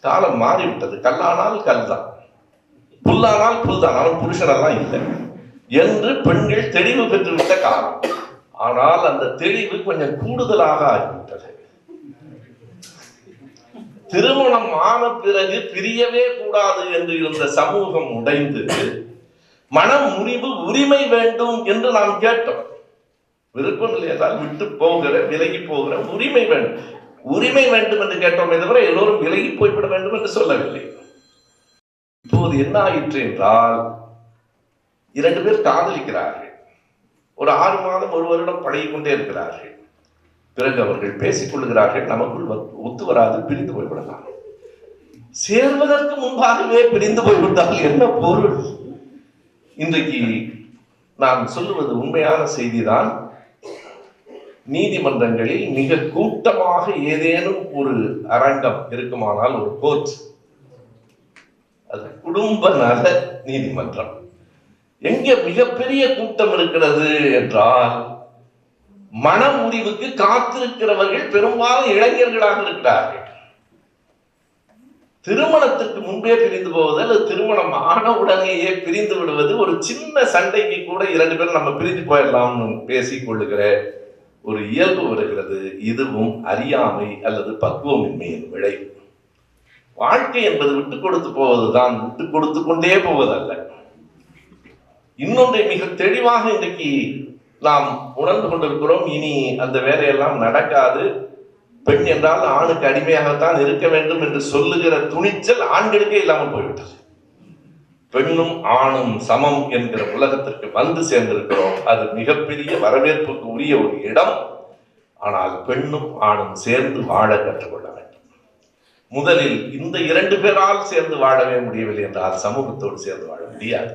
[SPEAKER 1] காலம் மாறிவிட்டது. கல்லானால் கல் தான், புல்லானால் புல் தான், அவன் புருஷனெல்லாம் இல்லை என்று பெண்கள் தெளிவு பெற்றுவிட்ட காலம். ஆனால் அந்த தெளிவு கொஞ்சம் கூடுதலாக ஆகிவிட்டது. திருமணம் ஆன பிறகு பிரியவே கூடாது என்று இருந்த சமூகம் உடைந்து மனம் முறிவு உரிமை வேண்டும் என்று நாம் கேட்டோம். விருப்பம் இல்லை என்றால் விட்டு போகிற, விலகி போகிற உரிமை வேண்டும், உரிமை வேண்டும் என்று கேட்டோமே தவிர எல்லோரும் விலகி போய்விட வேண்டும் என்று சொல்லவில்லை. இப்போது என்ன ஆயிற்று என்றால், இரண்டு பேர் காதலிக்கிறார்கள், ஒரு 6 மாதம் 1 வருடம் பழகிக்கொண்டே இருக்கிறார்கள். பிறகு அவர்கள் பேசிக் கொள்கிறார்கள், நமக்குள் ஒத்து வராது, பிரிந்து போய்விடலாம். சேர்வதற்கு முன்பாகவே பிரிந்து போய்விட்டால் என்ன பொருள்? இன்றைக்கு நான் சொல்லுவது உண்மையான செய்திதான். நீதிமன்றங்களில் மிக கூட்டமாக ஏதேனும் ஒரு அரங்கம் இருக்குமானால், ஒரு கோர்ட், அது குடும்ப நல நீதிமன்றம். எங்கே மிகப்பெரிய கூட்டம் இருக்கிறது என்றால், மன முடிவுக்கு காத்திருக்கிறவர்கள் பெரும்பாலும் இளைஞர்களாக இருக்கிறார்கள். திருமணத்திற்கு முன்பே பிரிந்து போவது அல்லது திருமணம் ஆன உடனேயே பிரிந்து விடுவது, ஒரு சின்ன சண்டைக்கு கூட 2 பேரும் நம்ம பிரிஞ்சு போயிடலாம்னு பேசிக் கொள்ளுகிற ஒரு இயல்பு வருகிறது. இதுவும் அறியாமை அல்லது பக்குவமின்மையின் விளைவு. வாழ்க்கை என்பது விட்டு கொடுத்து போவதுதான், விட்டு கொடுத்து கொண்டே போவதல்ல. இன்னொன்றை மிக தெளிவாக இன்றைக்கு நாம் உணர்ந்து கொண்டிருக்கிறோம். இனி அந்த வேலையெல்லாம் நடக்காது. பெண் என்றால் ஆணுக்கு அடிமையாகத்தான் இருக்க வேண்டும் என்று சொல்லுகிற துணிச்சல் ஆண்களுக்கே இல்லாமல் போய்விட்டது. பெண்ணும் ஆணும் சமம் என்கிற உலகத்திற்கு வந்து சேர்ந்திருக்கிறோம். அது மிகப்பெரிய வரவேற்புக்கு உரிய ஒரு இடம். ஆனால் பெண்ணும் ஆணும் சேர்ந்து வாழ கற்றுக்கொள்ள வேண்டும். முதலில் இந்த 2 பேரால் சேர்ந்து வாழவே முடியவில்லை என்றால் சமூகத்தோடு சேர்ந்து வாழ முடியாது.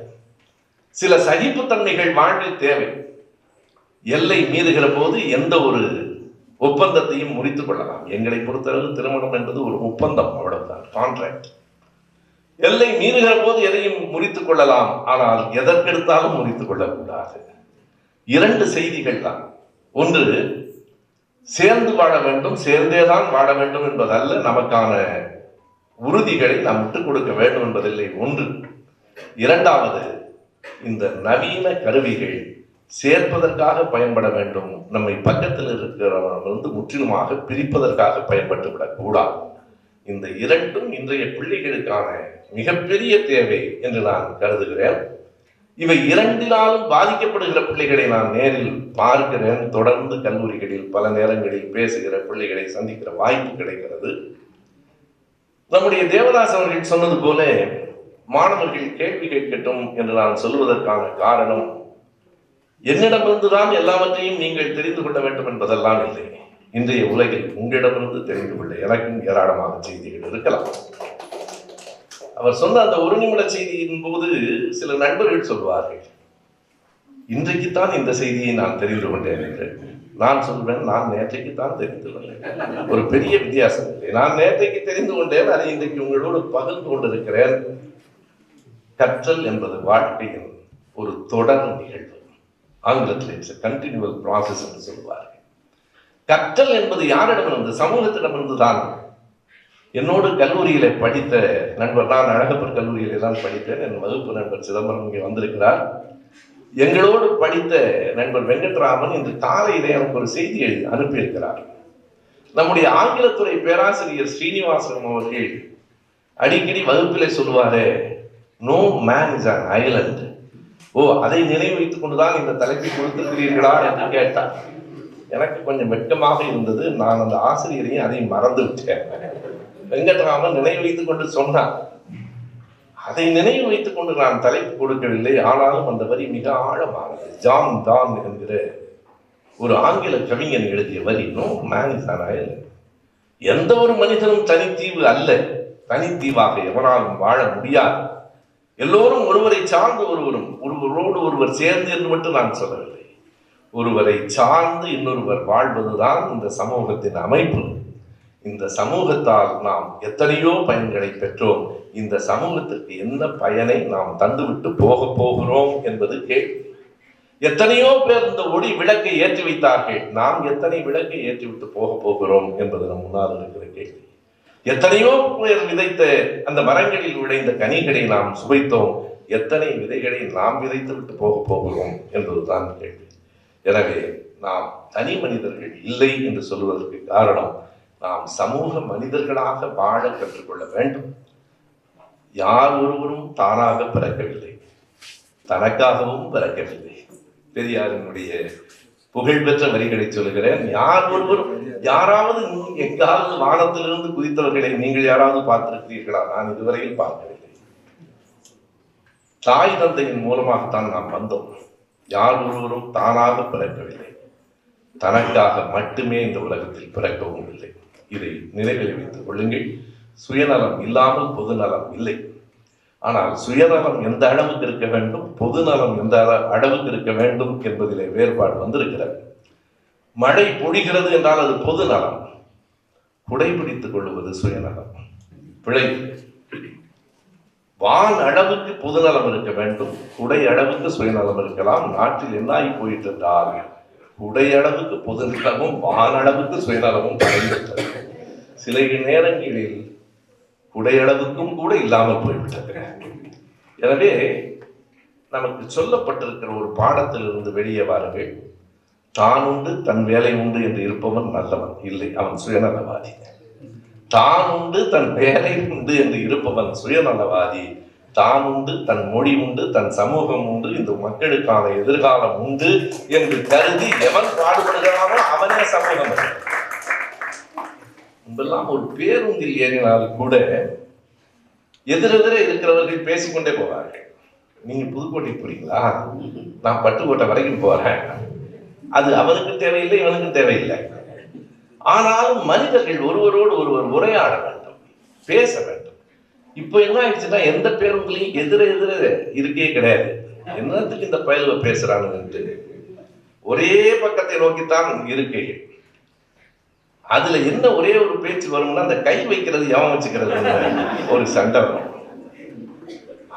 [SPEAKER 1] சில சகிப்புத்தன்மைகள் வாழ்வில் தேவை. எல்லை மீறுகிற போது எந்த ஒரு ஒப்பந்தத்தையும் முறித்துக் கொள்ளலாம். எங்களை பொறுத்தளவு திருமணம் என்பது ஒரு ஒப்பந்தம், அவ்வளவுதான், கான்ட்ராக்ட். எல்லை மீறுகிற போது எதையும் முறித்துக் கொள்ளலாம், ஆனால் எதற்கெடுத்தாலும் முறித்துக் கொள்ளக்கூடாது. 2 செய்திகள் தான். ஒன்று, சேர்ந்து வாழ வேண்டும், சேர்ந்தேதான் வாழ வேண்டும் என்பதல்ல, நமக்கான உறுதிகளை நாம் விட்டுக் கொடுக்க வேண்டும் என்பதில்லை. ஒன்று. இரண்டாவது, இந்த நவீன கருவிகள் சேர்ப்பதற்காக பயன்பட வேண்டும். நம்மை பக்கத்தில் இருக்கிறவர்கள் முற்றிலுமாக பிரிப்பதற்காக பயன்பட்டு விடக்கூடாது. இந்த 2ம் இன்றைய பிள்ளைகளுக்கான மிகப்பெரிய தேவை என்று நான் கருதுகிறேன். இவை 2னாலும் பாதிக்கப்படுகிற பிள்ளைகளை நான் நேரில் பார்க்கிறேன். தொடர்ந்து கல்லூரிகளில் பல நேரங்களில் பேசுகிற பிள்ளைகளை சந்திக்கிற வாய்ப்பு கிடைக்கிறது. நம்முடைய தேவதாஸ் அவர்கள் சொன்னது போல, மாணவர்கள் கேள்வி கேட்கட்டும் என்று நான் சொல்வதற்கான காரணம், என்னிடமிருந்துதான் எல்லாவற்றையும் நீங்கள் தெரிந்து கொள்ள வேண்டும் என்பதெல்லாம் இல்லை. இன்றைய உலகில் உங்களிடமிருந்து தெரிந்து கொள்ள எனக்கும் ஏராளமான செய்திகள் இருக்கலாம். அவர் சொன்ன அந்த ஒரு நிமிட செய்தியின் போது சில நண்பர்கள் சொல்வார்கள், இன்றைக்குத்தான் இந்த செய்தியை நான் தெரிந்து கொண்டேன் என்று. நான் சொல்வேன், நான் நேற்றைக்குத்தான் தெரிந்து கொண்டேன். ஒரு பெரிய வித்தியாசம் இல்லை. நான் நேற்றைக்கு தெரிந்து கொண்டேன், அதை இன்றைக்கு உங்களோடு பகிர்ந்து கொண்டிருக்கிறேன். கற்றல் என்பது வாழ்க்கையின் ஒரு தொடர் நிகழ்வு. ஆங்கிலத்தில் இட்ஸ் கண்டினியூவல் ப்ராசஸ் என்று சொல்வார்கள். கற்றல் என்பது யாரிடமிருந்து? சமூகத்திடமிருந்து தான். என்னோடு கல்லூரியில படித்த நண்பர், நான் அழகப்பர் கல்லூரியிலே தான் படித்தேன். என் வகுப்பு நண்பர் சிதம்பரம் இங்கே வந்திருக்கிறார். எங்களோடு படித்த நண்பர் வெங்கட்ராமன் இன்று காலையிலே எனக்கு ஒரு செய்தியை அனுப்பியிருக்கிறார். நம்முடைய ஆங்கிலத்துறை பேராசிரியர் ஸ்ரீனிவாசன் அவர்கள் அடிக்கடி வகுப்பிலே சொல்லுவாரு, no man is an island. ஓ, அதை நினைவு வைத்துக் கொண்டுதான் இந்த தலைப்பை கொடுத்திருக்கிறீர்களா என்று கேட்டார். எனக்கு கொஞ்சம் வெட்கமாக இருந்தது. நான் அந்த ஆசிரியரையும் அதையும் மறந்து விட்டேன். வெங்கட்ராமன் நினைவு வைத்துக் கொண்டு சொன்னார். அதை நினைவு வைத்துக் கொண்டு நான் தலைப்பு கொடுக்கவில்லை. ஆனாலும் அந்த வரி மிக ஆழமானது. ஜான் டான் என்கிற ஒரு ஆங்கில கவிஞன் எழுதிய வரி, no man is an island. எந்த ஒரு மனிதனும் தனித்தீவு அல்ல. தனித்தீவாக எவராலும் வாழ முடியாது. எல்லோரும் ஒருவரை சார்ந்து ஒருவரோடு ஒருவர் சேர்ந்து என்று மட்டும் நான் சொல்லவில்லை. ஒருவரை சார்ந்து இன்னொருவர் வாழ்வதுதான் இந்த சமூகத்தின் அமைப்பு. இந்த சமூகத்தால் நாம் எத்தனையோ பயன்களை பெற்றோம். இந்த சமூகத்திற்கு என்ன பயனை நாம் தந்துவிட்டு போகிறோம் என்பது கேள்வி. எத்தனையோ பேர் இந்த ஒளி விளக்கை ஏற்றி வைத்தார்கள். நாம் எத்தனை விளக்கை ஏற்றிவிட்டு போகிறோம் என்பது நம் முன்னால் இருக்கிற கேள்வி. எத்தனையோ பேர் விதைத்த அந்த மரங்களில் விளைந்த கனிகளை நாம் சுவைத்தோம். எத்தனை விதைகளை நாம் விதைத்து விட்டு போகிறோம் என்பதுதான் கேள்வி. எனவே நாம் தனி மனிதர்கள் இல்லை என்று சொல்வதற்கு காரணம், நாம் சமூக மனிதர்களாக வாழ கற்றுக்கொள்ள வேண்டும். யார் ஒருவரும் தானாக பிறக்கவில்லை, தனக்காகவும் பிறக்கவில்லை. பெரியாரினுடைய புகழ்பெற்ற வரிகளை சொல்லுகிறேன். யாராவது எங்காவது வானத்திலிருந்து குதித்தவர்களை நீங்கள் யாராவது பார்த்திருக்கிறீர்களா? நான் இதுவரையில் பார்க்கவில்லை. தாய் தந்தையின் மூலமாகத்தான் நாம் வந்தோம். யார் ஒருவரும் தானாக பிறக்கவில்லை, தனக்காக மட்டுமே இந்த உலகத்தில் பிறக்கவும் இல்லை. இதை நினைவில் வைத்துக் கொள்ளுங்கள். சுயநலம் இல்லாமல் பொதுநலம் இல்லை. ஆனால் சுயநலம் எந்த அளவுக்கு இருக்க வேண்டும், பொதுநலம் எந்த அளவுக்கு இருக்க வேண்டும் என்பதிலே வேறுபாடு வந்திருக்கிறது. மழை பொழிகிறது என்றால் அது பொதுநலம், குடைபிடித்துக் கொள்வது சுயநலம், பிழை. வான் அளவுக்கு பொதுநலம் இருக்க வேண்டும், குடை அளவுக்கு சுயநலம் இருக்கலாம். நாட்டில் என்ன ஆகி போயிட்டு என்றால், குடை அளவுக்கு பொதுநலமும் வான் அளவுக்கு சுயநலமும் படைவிட்டது. சில நேரங்களில் குடையளவுக்கும் கூட இல்லாமல் போய்விட்டது. எனவே நமக்கு சொல்லப்பட்டிருக்கிற ஒரு பாடத்திலிருந்து வெளியே வாருங்கள். தான் உண்டு தன் வேலை உண்டு என்று இருப்பவன் நல்லவன் இல்லை, அவன் சுயநலவாதி. தான் உண்டு தன் வேலை உண்டு என்று இருப்பவன் சுயநலவாதி. தான் உண்டு தன் மொழி உண்டு தன் சமூகம் உண்டு, இந்த மக்களுக்கான எதிர்காலம் உண்டு என்று கருதி எவன் பாடுபடுகிறானோ அவனே சமூகம். முன்பெல்லாம் ஒரு பேருந்தில் ஏறினால் கூட எதிரெதிர இருக்கிறவர்கள் பேசிக்கொண்டே போவார்கள். நீங்க புதுக்கோட்டைக்கு போறீங்களா? நான் பட்டுக்கோட்டை வரைக்கும் போறேன். அது அவனுக்கு தேவையில்லை, இவனுக்கு தேவையில்லை. ஆனாலும் மனிதர்கள் ஒருவரோடு ஒருவர் உரையாட வேண்டும், பேச வேண்டும். இப்போ என்ன ஆயிடுச்சுன்னா, எந்த பேருந்துலையும் எதிர இருக்கே கிடையாது. என்னத்துக்கு இந்த பயலுவ பேசுறானுன்ட்டு ஒரே பக்கத்தை நோக்கித்தான் இருக்கைகள். அதுல என்ன ஒரே ஒரு பேச்சு வரும்னா, அந்த கை வைக்கிறது எவன் வச்சுக்கிறது ஒரு சண்டை வரும்.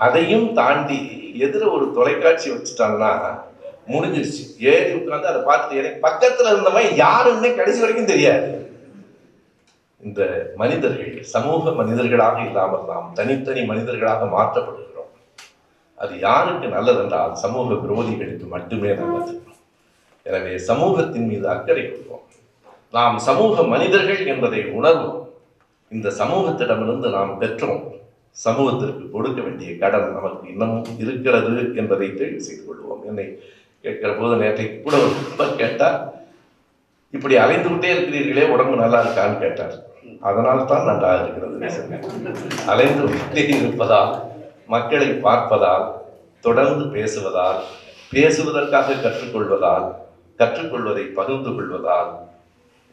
[SPEAKER 1] அதையும் தாண்டி எதிர ஒரு தொலைக்காட்சி வச்சுட்டாங்கன்னா முடிஞ்சிருச்சு. ஏறி உட்காந்து அதை பார்த்துட்டு எனக்கு பக்கத்துல இருந்தவன் யாருன்னு கடைசி வரைக்கும் தெரியாது. இந்த மனிதர்கள் சமூக மனிதர்களாக இல்லாமல் நாம் தனித்தனி மனிதர்களாக மாற்றப்படுகிறோம். அது யாருக்கு நல்லதென்றால் சமூக விரோதிகளுக்கு மட்டுமே நல்லது. எனவே சமூகத்தின் மீது அக்கறை கொள்வோம். நாம் சமூக மனிதர்கள் என்பதை உணர்வோம். இந்த சமூகத்திடமிருந்து நாம் பெற்றோம். சமூகத்திற்கு கொடுக்க வேண்டிய கடன் நமக்கு இன்னமும் இருக்கிறது என்பதை தெரிவு செய்து கொள்வோம். என்னை கேட்கிற போது நேற்றைக்கு கூட ஒரு நண்பர் கேட்டார், இப்படி அலைந்து விட்டே இருக்கிறீர்களே, உடம்பு நல்லா இருக்கான்னு கேட்டார். அதனால் தான் நன்றாக இருக்கிறது. அலைந்து விட்டே இருப்பதால், மக்களை பார்ப்பதால், தொடர்ந்து பேசுவதால், பேசுவதற்காக கற்றுக்கொள்வதால், கற்றுக்கொள்வதை பகிர்ந்து கொள்வதால்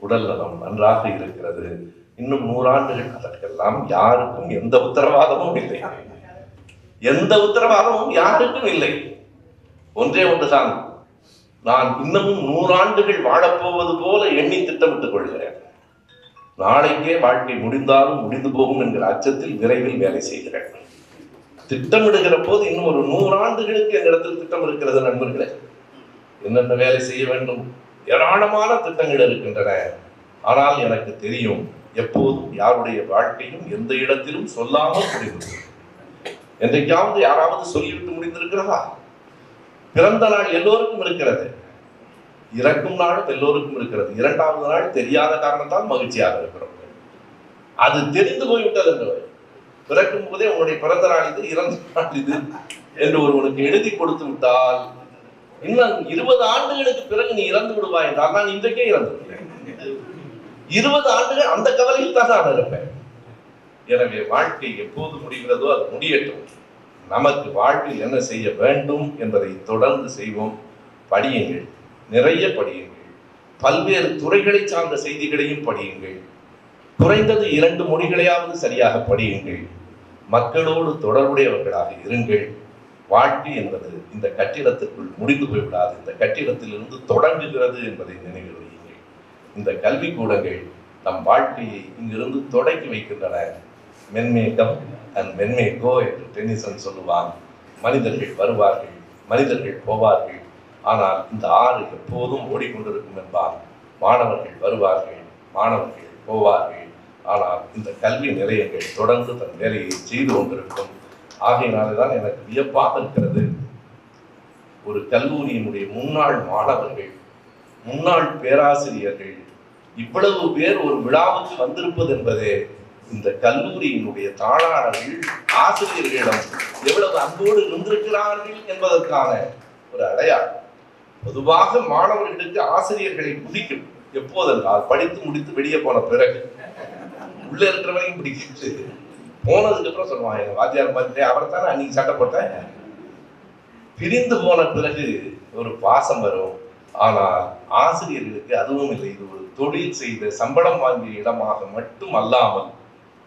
[SPEAKER 1] உடல் நலம் நன்றாக இருக்கிறது, இன்னும் 100 ஆண்டுகள். அதற்கெல்லாம் யாருக்கும் எந்த உத்தரவாதமும் இல்லை, எந்த உத்தரவாதமும் யாருக்கும் இல்லை. ஒன்றே ஒன்றுதான், நான் இன்னமும் 100 ஆண்டுகள் வாழப்போவது போல எண்ணி திட்டமிட்டுக் கொள்கிறேன். நாளைக்கே வாழ்க்கை முடிந்தாலும் முடிந்து போகும் என்கிற அச்சத்தில் விரைவில் வேலை செய்கிறேன். திட்டமிடுகிற போது இன்னும் ஒரு 100 ஆண்டுகளுக்கு என்னிடத்தில் திட்டம் இருக்கிறது நண்பர்களே. என்னென்ன வேலை செய்ய வேண்டும், ஏராளமான திட்டங்கள் இருக்கின்றன. ஆனால் எனக்கு தெரியும், எப்போதும் யாருடைய வாழ்க்கையும் எந்த இடத்திலும் சொல்லாமல் முடிந்தது. என்றைக்காவது யாராவது சொல்லிவிட்டு முடிந்திருக்கிறதா? பிறந்த நாள் எல்லோருக்கும் இருக்கிறது, இறக்கும் நாளும் எல்லோருக்கும் இருக்கிறது. 2வது நாள் தெரியாத காரணத்தால் மகிழ்ச்சியாக இருக்கிறோம். அது தெரிந்து போய்விட்டது என்று பிறக்கும் போதே உன்னுடைய பிறந்த நாள் இது, இறந்த நாள் இது என்று ஒருவனுக்கு எழுதி கொடுத்து விட்டால், இன்னும் 20 ஆண்டுகளுக்கு பிறகு நீ இறந்து விடுவாய் என்றால் நான் இன்றைக்கே இறந்து விடுவேன். 20 ஆண்டுகள் அந்த கவலையில் தான் நான் இருப்பேன். எனவே வாழ்க்கை எப்போது முடிகிறதோ அது முடியட்டும். நமக்கு வாழ்வில் என்ன செய்ய வேண்டும் என்பதை தொடர்ந்து செய்வோம். படியுங்கள், நிறைய படியுங்கள், பல்வேறு துறைகளை சார்ந்த செய்திகளையும் படியுங்கள். குறைந்தது 2 மொழிகளையாவது சரியாக படியுங்கள். மக்களோடு தொடர்புடையவர்களாக இருங்கள். வாழ்க்கை என்பது இந்த கட்டிடத்திற்குள் முடிந்து போய்விடாது, இந்த கட்டிடத்திலிருந்து தொடங்குகிறது என்பதை நினைவில் வையுங்கள். இந்த கல்விக்கூடங்கள் நம் வாழ்க்கையை இங்கிருந்து தொடக்கி வைக்கின்றன. மென்மே கம் அண்ட் மென்மே கோ என்று டென்னிசன் சொல்லுவான். மனிதர்கள் வருவார்கள், மனிதர்கள் போவார்கள், ஆனால் இந்த ஆறு எப்போதும் ஓடிக்கொண்டிருக்கும் என்பான். மாணவர்கள் வருவார்கள், மாணவர்கள் போவார்கள், ஆனால் இந்த கல்வி நிலையங்கள் தொடர்ந்து தன் வேலையை செய்து கொண்டிருக்கும். ஆகையினால்தான் எனக்கு வியப்பாக இருக்கிறது, ஒரு கல்லூரியினுடைய முன்னாள் மாணவர்கள், முன்னாள் பேராசிரியர்கள் இவ்வளவு பேர் ஒரு விழாவுக்கு வந்திருப்பது என்பதே இந்த கல்லூரியினுடைய தாளாளர்கள் ஆசிரியர்களிடம் எவ்வளவு அன்போடு இருந்திருக்கிறார்கள் என்பதற்கான ஒரு அடையாளம். பொதுவாக மாணவர்களுக்கு ஆசிரியர்களை பிடிக்கும் எப்போதென்றால் படித்து முடித்து வெளியே போன பிறகு. உள்ள இருக்கிறவரையும் பிடிக்கிறது, போனதுக்கு அப்புறம் சொல்லுவாங்க, எங்க வாத்தியார் பார்த்துட்டு அவரை தானே அன்னைக்கு சட்டை போட்டேன். பிரிந்து போன பிறகு ஒரு பாசம் வரும். ஆனால் ஆசிரியர்களுக்கு அதுவும் இல்லை. இது ஒரு தொழில் செய்த சம்பளம் வாங்கிய இடமாக மட்டும் அல்லாமல்,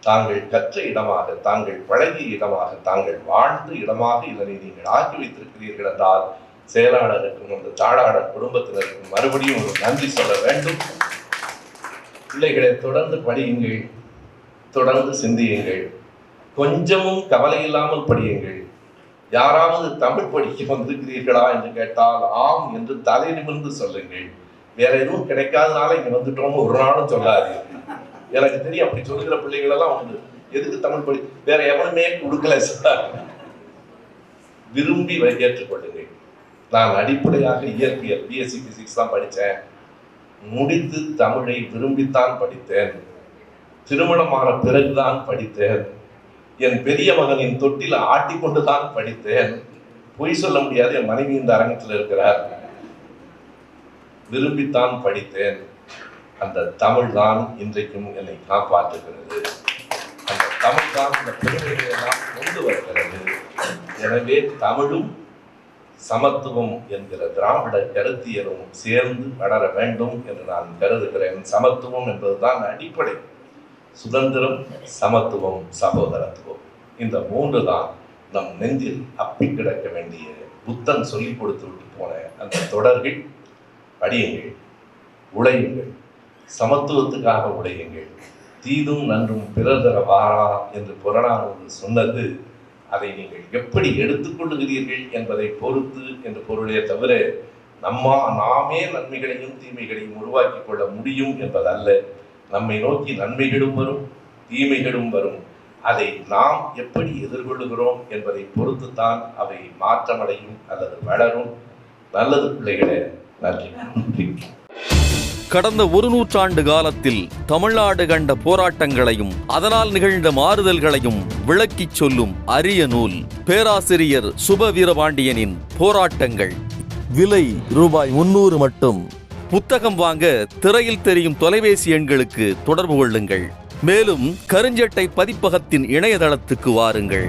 [SPEAKER 1] தாங்கள் கற்ற இடமாக, தாங்கள் பழகிய இடமாக, தாங்கள் வாழ்ந்த இடமாக இதனை நீங்கள் ஆக்கி வைத்திருக்கிறீர்கள் என்றால் செயலாளருக்கும் அந்த தாளாளர் குடும்பத்தினருக்கும் மறுபடியும் ஒரு நன்றி சொல்ல வேண்டும். பிள்ளைகளை தொடர்ந்து படியுங்கள், தொடர்ந்து சிந்தியுங்கள், கொஞ்சமும் கவலை இல்லாமல் படியுங்கள். யாராவது தமிழ் படிக்க வந்திருக்கிறீர்களா என்று கேட்டால் ஆம் என்று தலை நிமிர்ந்து சொல்லுங்கள். வேற எதுவும் கிடைக்காதனால இங்க வந்துட்டோம்னு ஒரு நாளும் சொல்லாதீர்கள். எனக்கு தெரியும், அப்படி சொல்லுகிற பிள்ளைகள் எல்லாம் உண்டு. எதுக்கு தமிழ் படி, வேற எவனுமே கொடுக்கல சொன்னாங்க. விரும்பி ஏற்றுக்கொள்ளுங்கள். நான் அடிப்படையாக இயற்பியல் பிஎஸ்சி பிசிக்ஸ் தான் படித்தேன். முடித்து தமிழை விரும்பித்தான் படித்தேன். திருமணமான பிறகுதான் படித்தேன். என் பெரிய மகனின் தொட்டில ஆட்டிக்கொண்டுதான் படித்தேன். பொய் சொல்ல முடியாது, என் மனைவி இந்த அரங்கத்தில் இருக்கிறார். விரும்பித்தான் படித்தேன். அந்த தமிழ் தான் இன்றைக்கும் என்னை காப்பாற்றுகிறது. அந்த தமிழ் தான் இந்த பெருமைகளை எல்லாம் கொண்டு வருகிறது. எனவே தமிழும் சமத்துவம் என்கிற திராவிட கருத்தியலும் சேர்ந்து வளர வேண்டும் என்று நான் கருதுகிறேன். சமத்துவம் என்பதுதான் அடிப்படை. சுதந்திரம், சமத்துவம், சகோதரத்துவம், இந்த 3 தான் நம் நெஞ்சில் அப்பி கிடக்க வேண்டிய புத்தன் சொல்லிக் கொடுத்து விட்டு போன அந்த தொடர்கள். படியுங்கள், உழையுங்கள், சமத்துவத்துக்காக உழையுங்கள். தீதும் நன்றும் பிறர் தர வாரா என்று புறநானூறு சொன்னது, அதை நீங்கள் எப்படி எடுத்துக்கொள்ளுகிறீர்கள் என்பதை பொறுத்து என்று பொருளே தவிர நாமே நன்மைகளையும் தீமைகளையும் உருவாக்கி கொள்ள முடியும் என்பதல்ல. நம்மை நோக்கி நன்மைகளும் வரும், தீமைகளும் வரும். அதை நாம் எப்படி எதிர்கொள்ளுகிறோம் என்பதை பொறுத்துத்தான் அவை மாற்றமடையும் அல்லது வளரும். நல்லது பிள்ளைகளே, நன்றி.
[SPEAKER 2] கடந்த 1 நூற்றாண்டு காலத்தில் தமிழ்நாடு கண்ட போராட்டங்களையும் அதனால் நிகழ்ந்த மாறுதல்களையும் விளக்கிச் சொல்லும் அரிய நூல் பேராசிரியர் சுப வீரபாண்டியனின் போராட்டங்கள். விலை ரூபாய் 300 மட்டும். புத்தகம் வாங்க திரையில் தெரியும் தொலைபேசி எண்களுக்கு தொடர்பு கொள்ளுங்கள். மேலும் கருஞ்சட்டை பதிப்பகத்தின் இணையதளத்துக்கு வாருங்கள்.